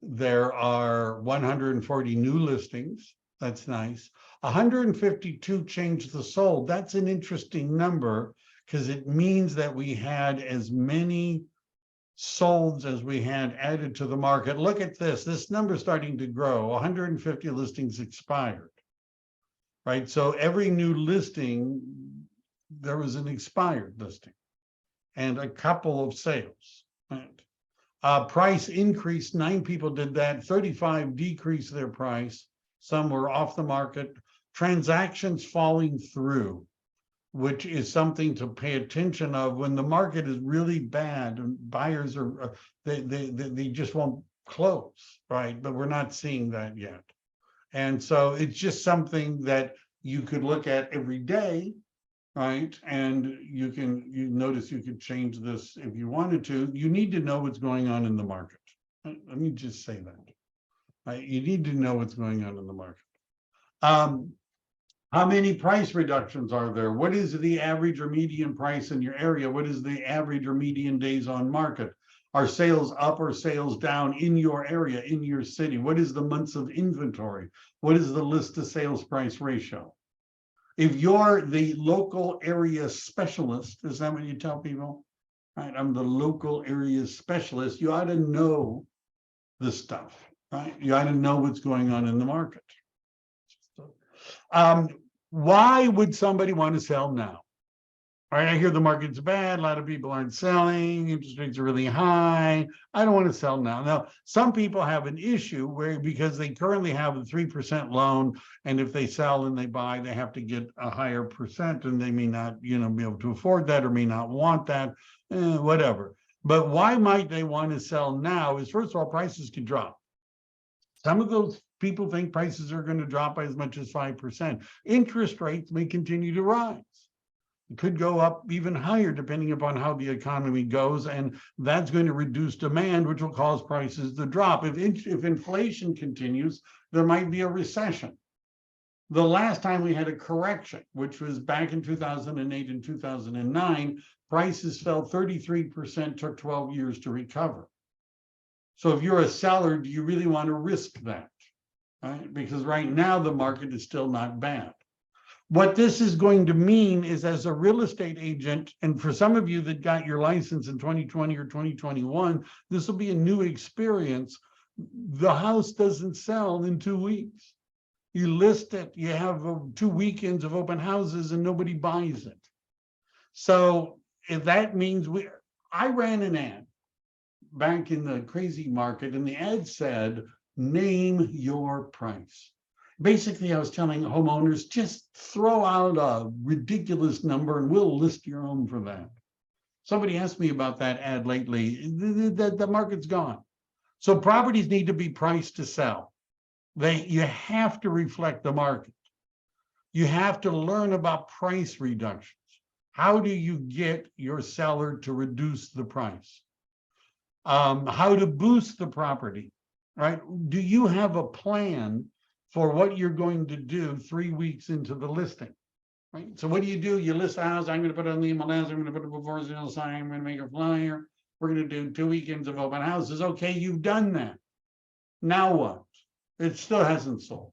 there are 140 new listings. That's nice. 152 changed the sold. That's an interesting number because it means that we had as many solds as we had added to the market. Look at this. This number is starting to grow. 150 listings expired, right? So every new listing, there was an expired listing and a couple of sales. Right? Price increased. 9 people did that. 35 decreased their price. Some were off the market. Transactions falling through, which is something to pay attention of when the market is really bad and buyers are they just won't close, right? But we're not seeing that yet. And so it's just something that you could look at every day, right? And you notice you could change this if you wanted to. You need to know what's going on in the market. Let me just say that. Right? You need to know what's going on in the market. How many price reductions are there? What is the average or median price in your area? What is the average or median days on market? Are sales up or sales down in your area, in your city? What is the months of inventory? What is the list to sales price ratio? If you're the local area specialist, is that what you tell people? Right, I'm the local area specialist. You ought to know this stuff, right? You ought to know what's going on in the market. Why would somebody want to sell now? All right, I hear the market's bad. A lot of people aren't selling. Interest rates are really high. I don't want to sell now. Now, some people have an issue where because they currently have a 3% loan, and if they sell and they buy, they have to get a higher percent, and they may not, be able to afford that or may not want that, whatever. But why might they want to sell now? Is first of all, prices could drop. Some of those people think prices are going to drop by as much as 5%. Interest rates may continue to rise. It could go up even higher depending upon how the economy goes, and that's going to reduce demand, which will cause prices to drop. If inflation continues, there might be a recession. The last time we had a correction, which was back in 2008 and 2009, prices fell 33%, took 12 years to recover. So if you're a seller, do you really want to risk that? Right? Because right now the market is still not bad. What this is going to mean is, as a real estate agent, and for some of you that got your license in 2020 or 2021, this will be a new experience. The house doesn't sell in 2 weeks. You list it, you have 2 weekends of open houses and nobody buys it. So if that means I ran an ad back in the crazy market, and the ad said, name your price. Basically, I was telling homeowners, just throw out a ridiculous number and we'll list your home for that. Somebody asked me about that ad lately. The market's gone. So properties need to be priced to sell. You have to reflect the market. You have to learn about price reductions. How do you get your seller to reduce the price? How to boost the property, right? Do you have a plan for what you're going to do 3 weeks into the listing, right? So what do? You list the house. I'm going to put it on the MLS. I'm going to put a before sale sign. I'm going to make a flyer. We're going to do 2 weekends of open houses. Okay, you've done that. Now what? It still hasn't sold.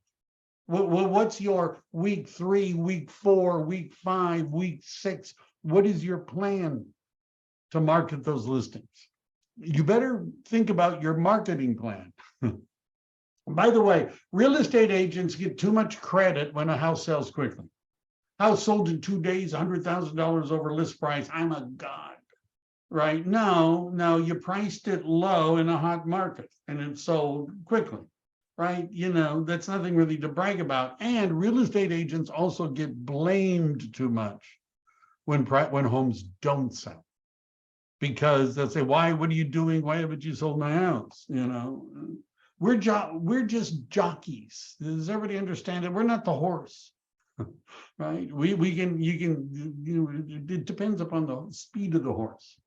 What's your week 3, week 4, week 5, week 6? What is your plan to market those listings? you better think about your marketing plan. By the way, real estate agents get too much credit when a house sells quickly. House sold in 2 days, $100,000 over list price. I'm a god, right? No, you priced it low in a hot market and it sold quickly, right? You know, that's nothing really to brag about. And real estate agents also get blamed too much when homes don't sell, because they'll say, "Why? What are you doing? Why haven't you sold my house?" You know, we're just jockeys. Does everybody understand it? We're not the horse, right? It depends upon the speed of the horse.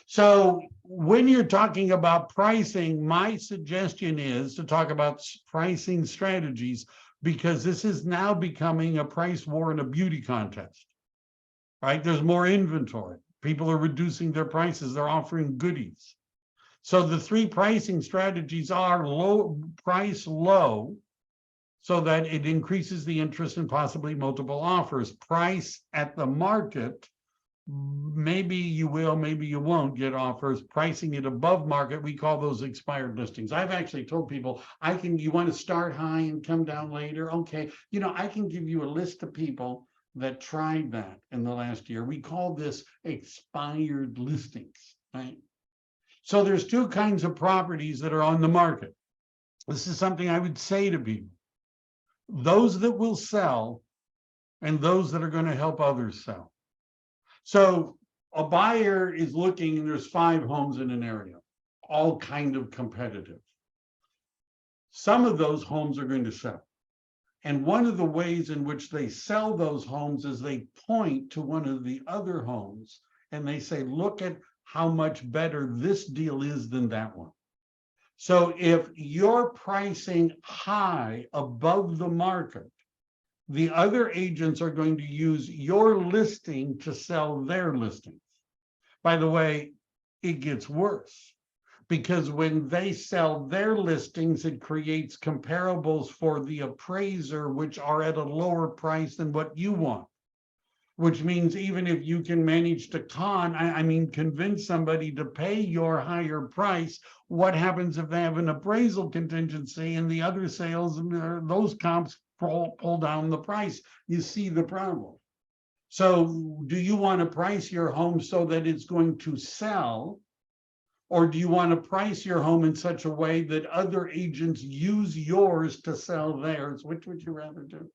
So when you're talking about pricing, my suggestion is to talk about pricing strategies, because this is now becoming a price war and a beauty contest, right? There's more inventory. People are reducing their prices. They're offering goodies. So the 3 pricing strategies are price low, so that it increases the interest in possibly multiple offers. Price at the market, maybe you will, maybe you won't get offers. Pricing it above market, we call those expired listings. I've actually told people, you want to start high and come down later? Okay, you know, I can give you a list of people that tried that in the last year. We call this expired listings, right? So there's 2 kinds of properties that are on the market. This is something I would say to people: those that will sell and those that are going to help others sell. So a buyer is looking, and there's 5 homes in an area, all kind of competitive. Some of those homes are going to sell. And one of the ways in which they sell those homes is they point to one of the other homes and they say, "Look at how much better this deal is than that one." So if you're pricing high above the market, the other agents are going to use your listing to sell their listings. By the way, it gets worse, because when they sell their listings, it creates comparables for the appraiser, which are at a lower price than what you want. Which means even if you can manage to convince somebody to pay your higher price, what happens if they have an appraisal contingency and the other sales, those comps pull down the price? You see the problem. So do you want to price your home so that it's going to sell? Or do you want to price your home in such a way that other agents use yours to sell theirs? Which would you rather do?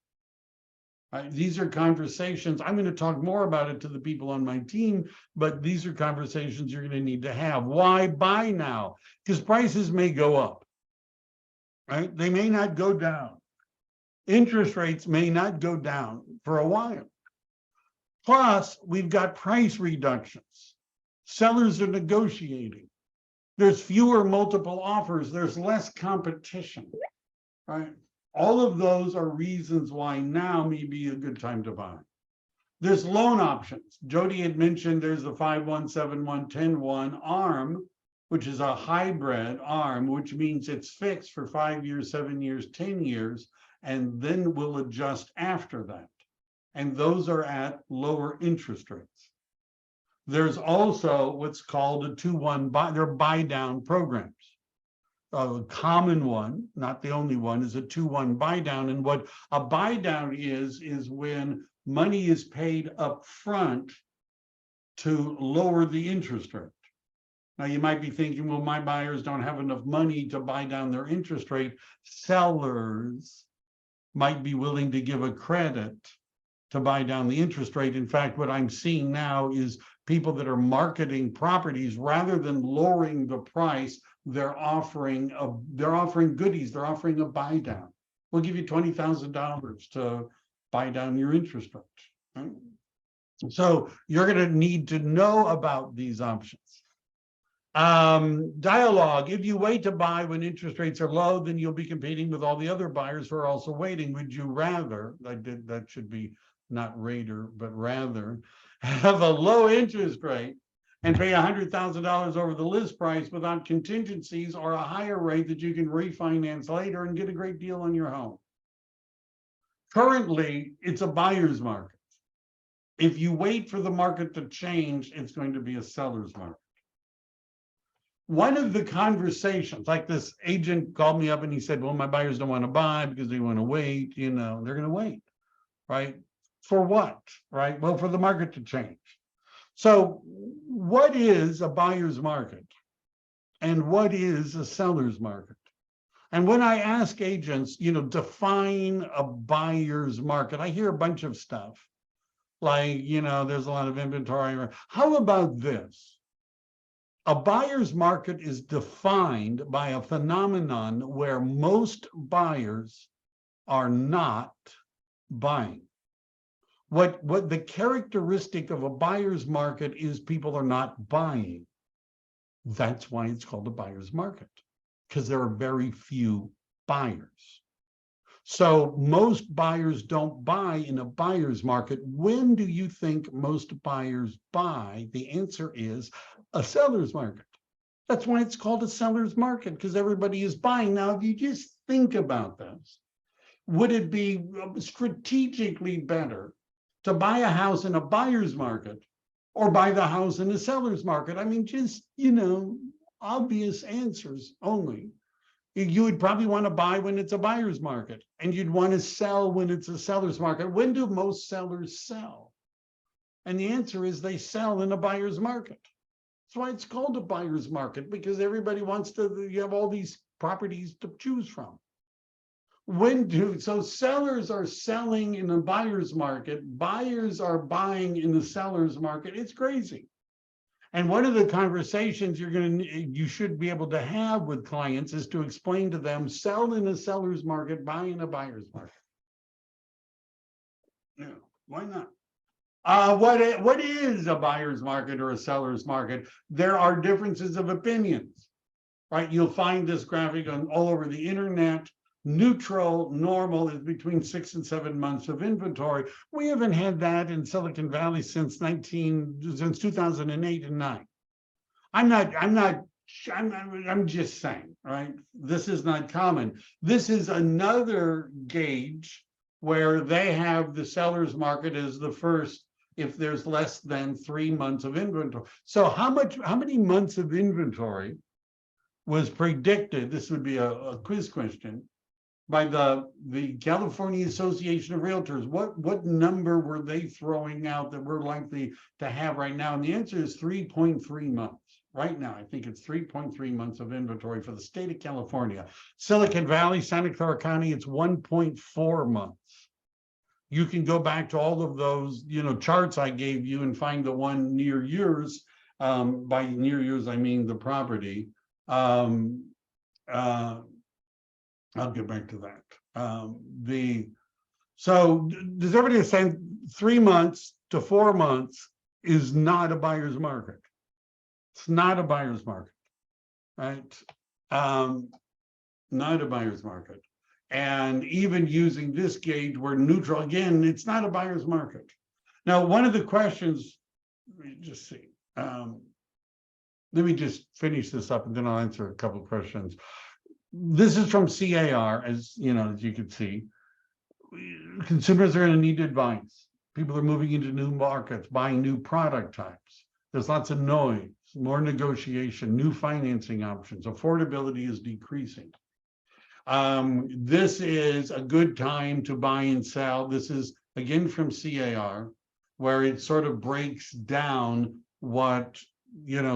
These are conversations. I'm going to talk more about it to the people on my team, but these are conversations you're going to need to have. Why buy now? Because prices may go up, right? They may not go down. Interest rates may not go down for a while. Plus, we've got price reductions. Sellers are negotiating. There's fewer multiple offers. There's less competition, right? All of those are reasons why now may be a good time to buy. There's loan options. Jody had mentioned there's the 5-1, 7-1, 10-1 ARM, which is a hybrid ARM, which means it's fixed for 5 years, 7 years, 10 years, and then will adjust after that. And those are at lower interest rates. There's also what's called a 2-1 they're buy down programs. A common one, not the only one, is a 2-1 buy down. And what a buy down is when money is paid up front to lower the interest rate. Now you might be thinking, well, my buyers don't have enough money to buy down their interest rate. Sellers might be willing to give a credit to buy down the interest rate. In fact, what I'm seeing now is people that are marketing properties, rather than lowering the price, they're offering goodies. They're offering a buy down. We'll give you $20,000 to buy down your interest rate. Right? So you're going to need to know about these options. Dialogue. If you wait to buy when interest rates are low, then you'll be competing with all the other buyers who are also waiting. Would you rather, that should be not rater, but rather have a low interest rate and pay $100,000 over the list price without contingencies, or a higher rate that you can refinance later and get a great deal on your home? Currently, it's a buyer's market. If you wait for the market to change, it's going to be a seller's market. one of the conversations, like this agent called me up and he said, well, my buyers don't want to buy because they want to wait, they're going to wait, right? For what, right? Well, for the market to change. So what is a buyer's market? And what is a seller's market? And when I ask agents, define a buyer's market, I hear a bunch of stuff like, there's a lot of inventory. How about this? A buyer's market is defined by a phenomenon where most buyers are not buying. What the characteristic of a buyer's market is people are not buying. That's why it's called a buyer's market, because there are very few buyers. So most buyers don't buy in a buyer's market. When do you think most buyers buy? The answer is a seller's market. That's why it's called a seller's market, because everybody is buying. Now, if you just think about this, would it be strategically better to buy a house in a buyer's market or buy the house in a seller's market? I mean, just, obvious answers only. You would probably want to buy when it's a buyer's market, and you'd want to sell when it's a seller's market. When do most sellers sell? And the answer is they sell in a buyer's market. That's why it's called a buyer's market, because everybody wants to, you have all these properties to choose from. So sellers are selling in a buyer's market, buyers are buying in the seller's market. It's crazy. And one of the conversations you should be able to have with clients is to explain to them, sell in a seller's market, buy in a buyer's market. Yeah, why not? What is a buyer's market or a seller's market? There are differences of opinions, right? You'll find this graphic all over the internet. Neutral, normal is between 6 and 7 months of inventory. We haven't had that in Silicon Valley since 2008 and 9. I'm just saying, right? This is not common. This is another gauge where they have the seller's market as the first if there's less than 3 months of inventory. So how many months of inventory was predicted? This would be a quiz question by the California Association of Realtors. What number were they throwing out that we're likely to have right now? And the answer is 3.3 months. Right now, I think it's 3.3 months of inventory for the state of California. Silicon Valley, Santa Clara County, it's 1.4 months. You can go back to all of those, charts I gave you and find the one near yours. By near yours, I mean the property. I'll get back to that. So does everybody understand 3 months to 4 months is not a buyer's market? It's not a buyer's market, right? Not a buyer's market. And even using this gauge, we're neutral. Again, it's not a buyer's market. Now, one of the questions, let me just see. Let me just finish this up and then I'll answer a couple of questions. This is from CAR, as you can see. Consumers are going to need advice. People are moving into new markets, buying new product types. There's lots of noise, more negotiation, new financing options. Affordability is decreasing. This is a good time to buy and sell. This is, again, from CAR, where it sort of breaks down what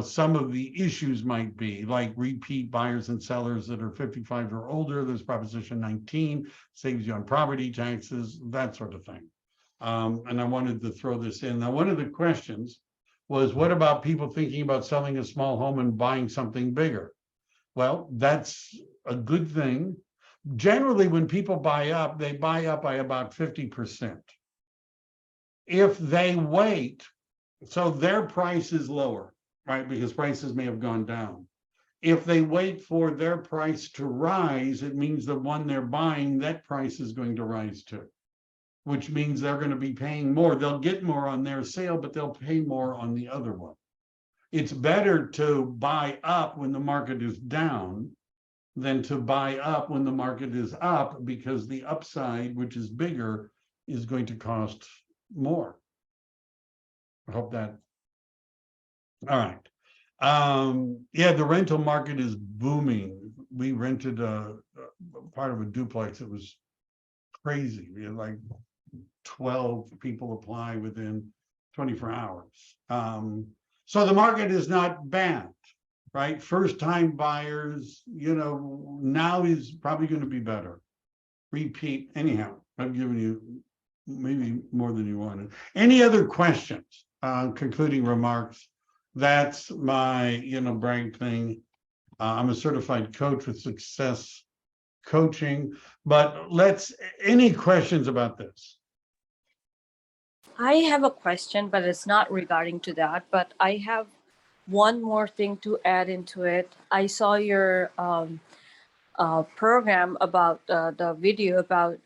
some of the issues might be, like repeat buyers and sellers that are 55 or older. There's Proposition 19, saves you on property taxes, that sort of thing. And I wanted to throw this in. Now, one of the questions was, what about people thinking about selling a small home and buying something bigger? Well, that's a good thing. Generally, when people buy up, they buy up by about 50%. If they wait, so their price is lower, right? Because prices may have gone down. If they wait for their price to rise, it means the one they're buying, that price is going to rise too, which means they're going to be paying more. They'll get more on their sale, but they'll pay more on the other one. It's better to buy up when the market is down than to buy up when the market is up, because the upside, which is bigger, is going to cost more. I hope that. All right. Yeah, the rental market is booming. We rented a part of a duplex. It was crazy. We had like 12 people apply within 24 hours. So the market is not bad, right? First time buyers, now is probably going to be better. Repeat, anyhow, I've given you maybe more than you wanted. Any other questions, concluding remarks? That's my, brag thing. I'm a certified coach with Success Coaching, but any questions about this? I have a question, but it's not regarding to that. But I have one more thing to add into it. I saw your program about the video about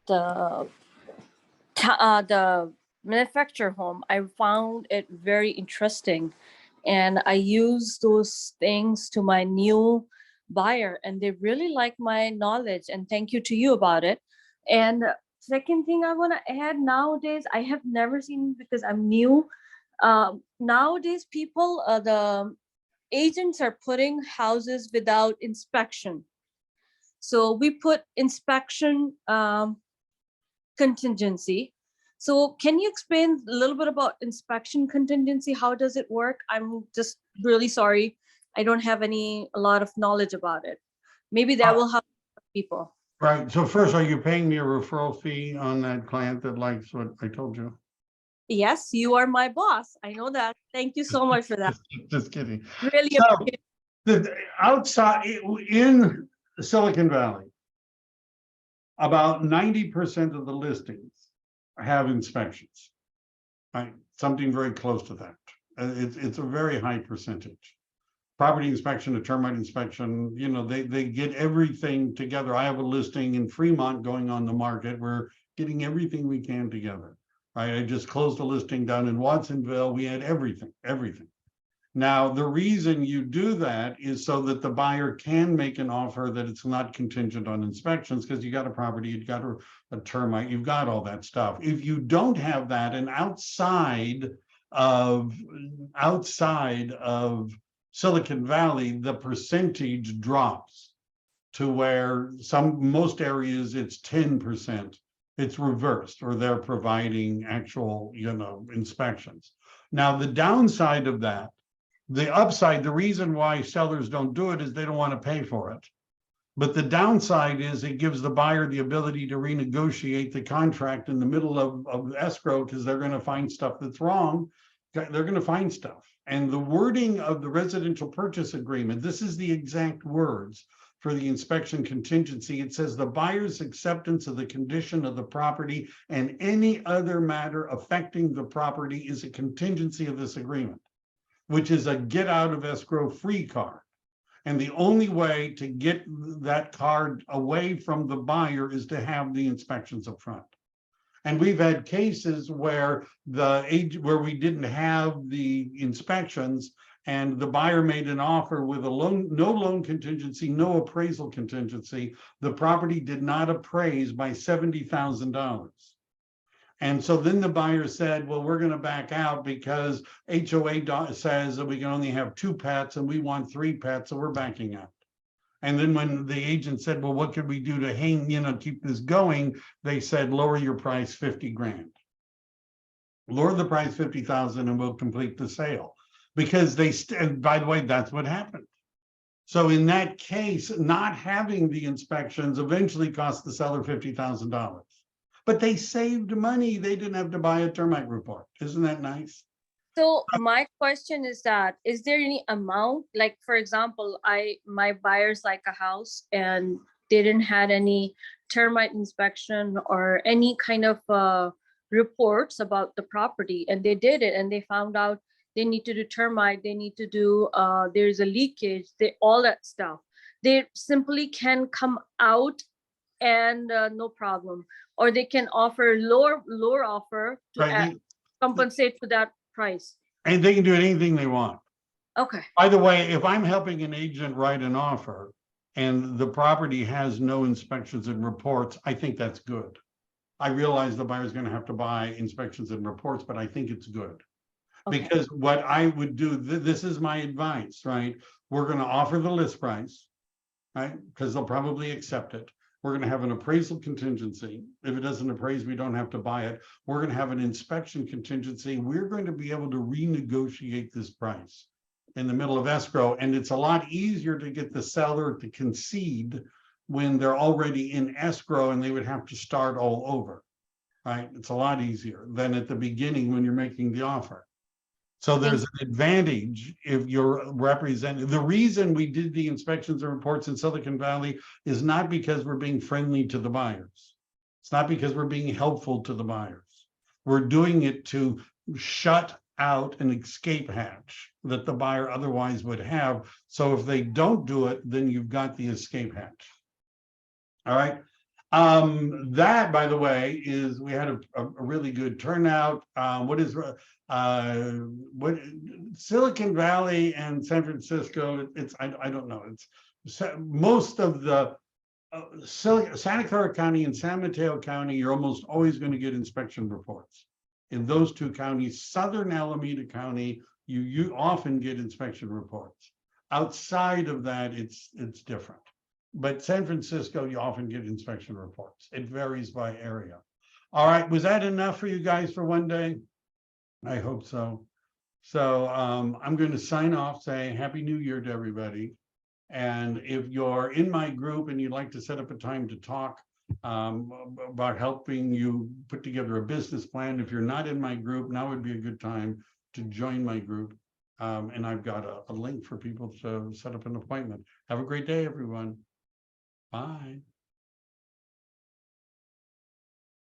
the the manufactured home. I found it very interesting, and I use those things to my new buyer, and they really like my knowledge. And thank you to you about it. And second thing I want to add, nowadays I have never seen, because I'm new. Nowadays, people, the agents are putting houses without inspection. So we put inspection contingency. So can you explain a little bit about inspection contingency? How does it work? I'm just really sorry. I don't have a lot of knowledge about it. Maybe that will help people. Right. So first, are you paying me a referral fee on that client that likes what I told you? Yes, you are my boss. I know that. Thank you so much for that. Just kidding. Really So, appreciate it. outside in Silicon Valley, about 90% of the listings have inspections, right? Something very close to that. It's a very high percentage. Property inspection, a termite inspection, they get everything together. I have a listing in Fremont going on the market. We're getting everything we can together, right? I just closed a listing down in Watsonville. We had everything. Now, the reason you do that is so that the buyer can make an offer that it's not contingent on inspections, because you got a property, you've got a termite, you've got all that stuff. If you don't have that, and outside of Silicon Valley, the percentage drops to where most areas it's 10%. It's reversed, or they're providing actual, inspections. Now, the downside of that, the upside, the reason why sellers don't do it is they don't want to pay for it. But the downside is it gives the buyer the ability to renegotiate the contract in the middle of escrow, because they're going to find stuff that's wrong. They're going to find stuff. And the wording of the residential purchase agreement, this is the exact words for the inspection contingency. It says the buyer's acceptance of the condition of the property and any other matter affecting the property is a contingency of this agreement, which is a get out of escrow free card. And the only way to get that card away from the buyer is to have the inspections up front. And we've had cases where we didn't have the inspections, and the buyer made an offer with no loan contingency, no appraisal contingency. The property did not appraise by $70,000. And so then the buyer said, well, we're going to back out because HOA says that we can only have 2 pets and we want 3 pets, so we're backing out. And then when the agent said, well, what could we do to keep this going? They said, lower your price 50 grand. Lower the price 50,000 and we'll complete the sale. Because and by the way, that's what happened. So in that case, not having the inspections eventually cost the seller $50,000. But they saved money. They didn't have to buy a termite report. Isn't that nice? So my question is that, is there any amount, like, for example, my buyers like a house and they didn't had any termite inspection or any kind of reports about the property, and they did it and they found out they need to do termite, they need to do, there's a leakage, all that stuff. They simply can come out and no problem, or they can offer lower offer to compensate for that price. And they can do anything they want. Okay. By the way, if I'm helping an agent write an offer and the property has no inspections and reports, I think that's good. I realize the buyer's going to have to buy inspections and reports, but I think it's good. Okay. Because what I would do, this is my advice, right? We're gonna offer the list price, right? Because they'll probably accept it. We're gonna have an appraisal contingency. If it doesn't appraise, we don't have to buy it. We're gonna have an inspection contingency. We're going to be able to renegotiate this price in the middle of escrow. And it's a lot easier to get the seller to concede when they're already in escrow and they would have to start all over, right? It's a lot easier than at the beginning when you're making the offer. So there's an advantage if you're representing. The reason we did the inspections and reports in Silicon Valley is not because we're being friendly to the buyers. It's not because we're being helpful to the buyers. We're doing it to shut out an escape hatch that the buyer otherwise would have. So if they don't do it, then you've got the escape hatch. All right. That, by the way, is we had a really good turnout. What Silicon Valley and San Francisco, it's I don't know. It's most of the Santa Clara County and San Mateo County, you're almost always going to get inspection reports. In those two counties, Southern Alameda County, you often get inspection reports. Outside of that, it's different. But San Francisco, you often get inspection reports. It varies by area. All right, was that enough for you guys for one day? I hope so. So I'm going to sign off saying Happy New Year to everybody. And if you're in my group and you'd like to set up a time to talk about helping you put together a business plan, if you're not in my group, now would be a good time to join my group. And I've got a link for people to set up an appointment. Have a great day, everyone. Bye.